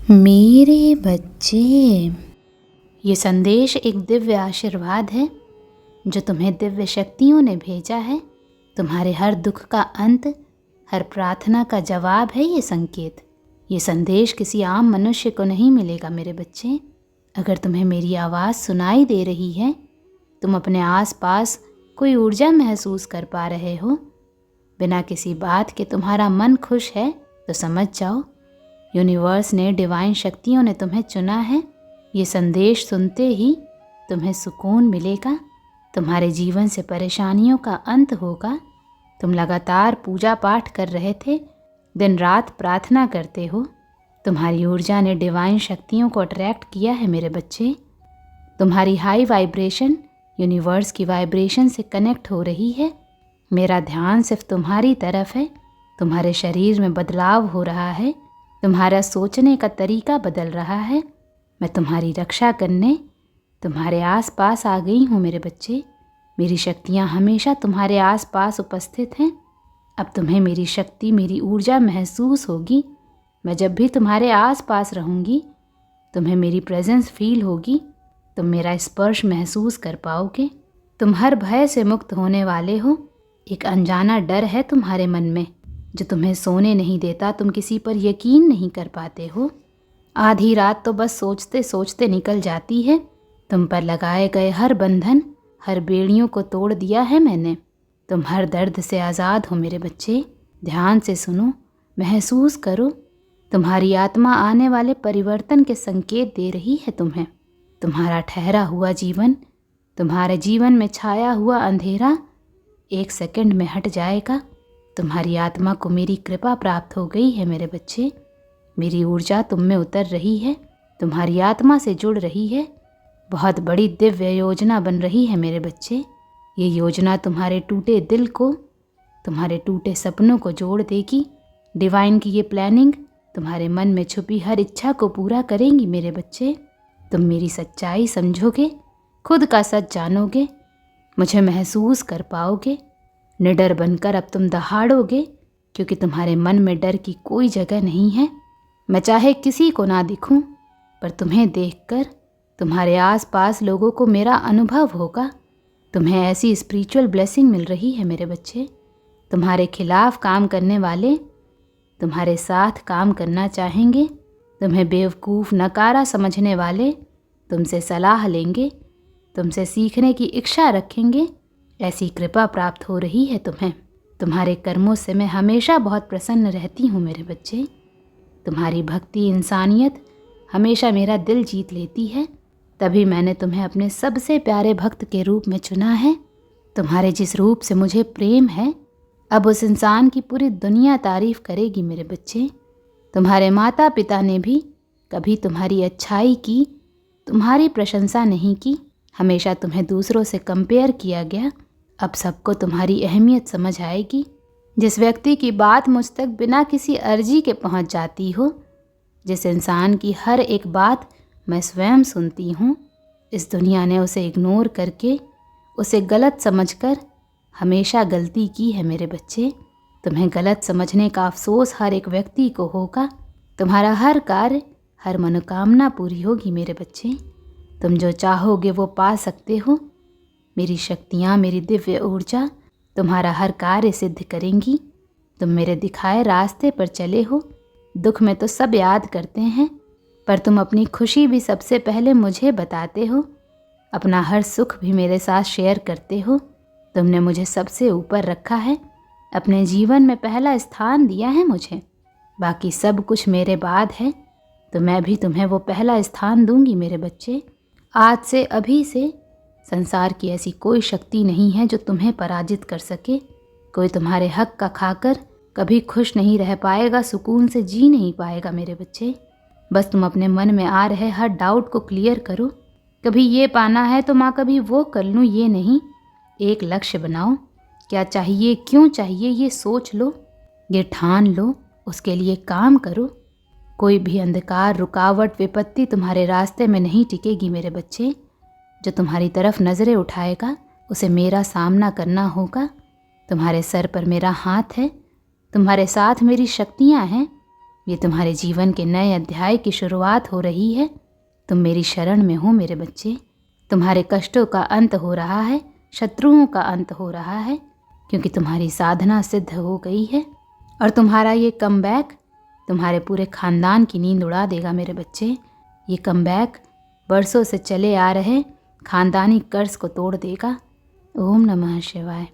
मेरे बच्चे, ये संदेश एक दिव्य आशीर्वाद है जो तुम्हें दिव्य शक्तियों ने भेजा है। तुम्हारे हर दुख का अंत, हर प्रार्थना का जवाब है ये संकेत। ये संदेश किसी आम मनुष्य को नहीं मिलेगा मेरे बच्चे। अगर तुम्हें मेरी आवाज़ सुनाई दे रही है, तुम अपने आसपास कोई ऊर्जा महसूस कर पा रहे हो, बिना किसी बात के तुम्हारा मन खुश है, तो समझ जाओ यूनिवर्स ने, डिवाइन शक्तियों ने तुम्हें चुना है। ये संदेश सुनते ही तुम्हें सुकून मिलेगा, तुम्हारे जीवन से परेशानियों का अंत होगा। तुम लगातार पूजा पाठ कर रहे थे, दिन रात प्रार्थना करते हो। तुम्हारी ऊर्जा ने डिवाइन शक्तियों को अट्रैक्ट किया है मेरे बच्चे। तुम्हारी हाई वाइब्रेशन यूनिवर्स की वाइब्रेशन से कनेक्ट हो रही है। मेरा ध्यान सिर्फ तुम्हारी तरफ है। तुम्हारे शरीर में बदलाव हो रहा है, तुम्हारा सोचने का तरीका बदल रहा है। मैं तुम्हारी रक्षा करने तुम्हारे आसपास आ गई हूँ मेरे बच्चे। मेरी शक्तियाँ हमेशा तुम्हारे आसपास उपस्थित हैं। अब तुम्हें मेरी शक्ति, मेरी ऊर्जा महसूस होगी। मैं जब भी तुम्हारे आसपास रहूँगी, तुम्हें मेरी प्रेजेंस फील होगी। तुम मेरा स्पर्श महसूस कर पाओगे। तुम हर भय से मुक्त होने वाले हो। एक अनजाना डर है तुम्हारे मन में जो तुम्हें सोने नहीं देता। तुम किसी पर यकीन नहीं कर पाते हो। आधी रात तो बस सोचते सोचते निकल जाती है। तुम पर लगाए गए हर बंधन, हर बेड़ियों को तोड़ दिया है मैंने। तुम हर दर्द से आज़ाद हो मेरे बच्चे। ध्यान से सुनो, महसूस करो। तुम्हारी आत्मा आने वाले परिवर्तन के संकेत दे रही है तुम्हें। तुम्हारा ठहरा हुआ जीवन, तुम्हारे जीवन में छाया हुआ अंधेरा 1 सेकंड में हट जाएगा। तुम्हारी आत्मा को मेरी कृपा प्राप्त हो गई है मेरे बच्चे। मेरी ऊर्जा तुम में उतर रही है, तुम्हारी आत्मा से जुड़ रही है। बहुत बड़ी दिव्य योजना बन रही है मेरे बच्चे। ये योजना तुम्हारे टूटे दिल को, तुम्हारे टूटे सपनों को जोड़ देगी। डिवाइन की ये प्लानिंग तुम्हारे मन में छुपी हर इच्छा को पूरा करेंगी मेरे बच्चे। तुम मेरी सच्चाई समझोगे, खुद का सच जानोगे, मुझे महसूस कर पाओगे। निडर बनकर अब तुम दहाड़ोगे, क्योंकि तुम्हारे मन में डर की कोई जगह नहीं है। मैं चाहे किसी को ना दिखूं, पर तुम्हें देखकर तुम्हारे आसपास लोगों को मेरा अनुभव होगा। तुम्हें ऐसी स्पिरिचुअल ब्लेसिंग मिल रही है मेरे बच्चे। तुम्हारे खिलाफ काम करने वाले तुम्हारे साथ काम करना चाहेंगे। तुम्हें बेवकूफ़, नकारा समझने वाले तुमसे सलाह लेंगे, तुमसे सीखने की इच्छा रखेंगे। ऐसी कृपा प्राप्त हो रही है तुम्हें। तुम्हारे कर्मों से मैं हमेशा बहुत प्रसन्न रहती हूँ मेरे बच्चे। तुम्हारी भक्ति, इंसानियत हमेशा मेरा दिल जीत लेती है। तभी मैंने तुम्हें अपने सबसे प्यारे भक्त के रूप में चुना है। तुम्हारे जिस रूप से मुझे प्रेम है, अब उस इंसान की पूरी दुनिया तारीफ़ करेगी मेरे बच्चे। तुम्हारे माता पिता ने भी कभी तुम्हारी अच्छाई की, तुम्हारी प्रशंसा नहीं की। हमेशा तुम्हें दूसरों से कंपेयर किया गया। अब सबको तुम्हारी अहमियत समझ आएगी। जिस व्यक्ति की बात मुझ तक बिना किसी अर्जी के पहुंच जाती हो, जिस इंसान की हर एक बात मैं स्वयं सुनती हूँ, इस दुनिया ने उसे इग्नोर करके, उसे गलत समझकर हमेशा गलती की है मेरे बच्चे। तुम्हें गलत समझने का अफसोस हर एक व्यक्ति को होगा। तुम्हारा हर कार्य, हर मनोकामना पूरी होगी मेरे बच्चे। तुम जो चाहोगे वो पा सकते हो। मेरी शक्तियाँ, मेरी दिव्य ऊर्जा तुम्हारा हर कार्य सिद्ध करेंगी। तुम मेरे दिखाए रास्ते पर चले हो। दुख में तो सब याद करते हैं, पर तुम अपनी खुशी भी सबसे पहले मुझे बताते हो। अपना हर सुख भी मेरे साथ शेयर करते हो। तुमने मुझे सबसे ऊपर रखा है, अपने जीवन में पहला स्थान दिया है मुझे। बाकी सब कुछ मेरे बाद है, तो मैं भी तुम्हें वो पहला स्थान दूंगी मेरे बच्चे। आज से, अभी से संसार की ऐसी कोई शक्ति नहीं है जो तुम्हें पराजित कर सके। कोई तुम्हारे हक का खाकर कभी खुश नहीं रह पाएगा, सुकून से जी नहीं पाएगा मेरे बच्चे। बस तुम अपने मन में आ रहे हर डाउट को क्लियर करो। कभी ये पाना है तो माँ कभी वो कर लूँ, ये नहीं। एक लक्ष्य बनाओ, क्या चाहिए, क्यों चाहिए, ये सोच लो, ये ठान लो, उसके लिए काम करो। कोई भी अंधकार, रुकावट, विपत्ति तुम्हारे रास्ते में नहीं टिकेगी मेरे बच्चे। जो तुम्हारी तरफ नज़रें उठाएगा, उसे मेरा सामना करना होगा। तुम्हारे सर पर मेरा हाथ है, तुम्हारे साथ मेरी शक्तियाँ हैं। ये तुम्हारे जीवन के नए अध्याय की शुरुआत हो रही है। तुम मेरी शरण में हो मेरे बच्चे। तुम्हारे कष्टों का अंत हो रहा है, शत्रुओं का अंत हो रहा है, क्योंकि तुम्हारी साधना सिद्ध हो गई है। और तुम्हारा ये कमबैक तुम्हारे पूरे खानदान की नींद उड़ा देगा मेरे बच्चे। ये कमबैक बरसों से चले आ रहे खानदानी कर्ज को तोड़ देगा। ओम नमः शिवाय।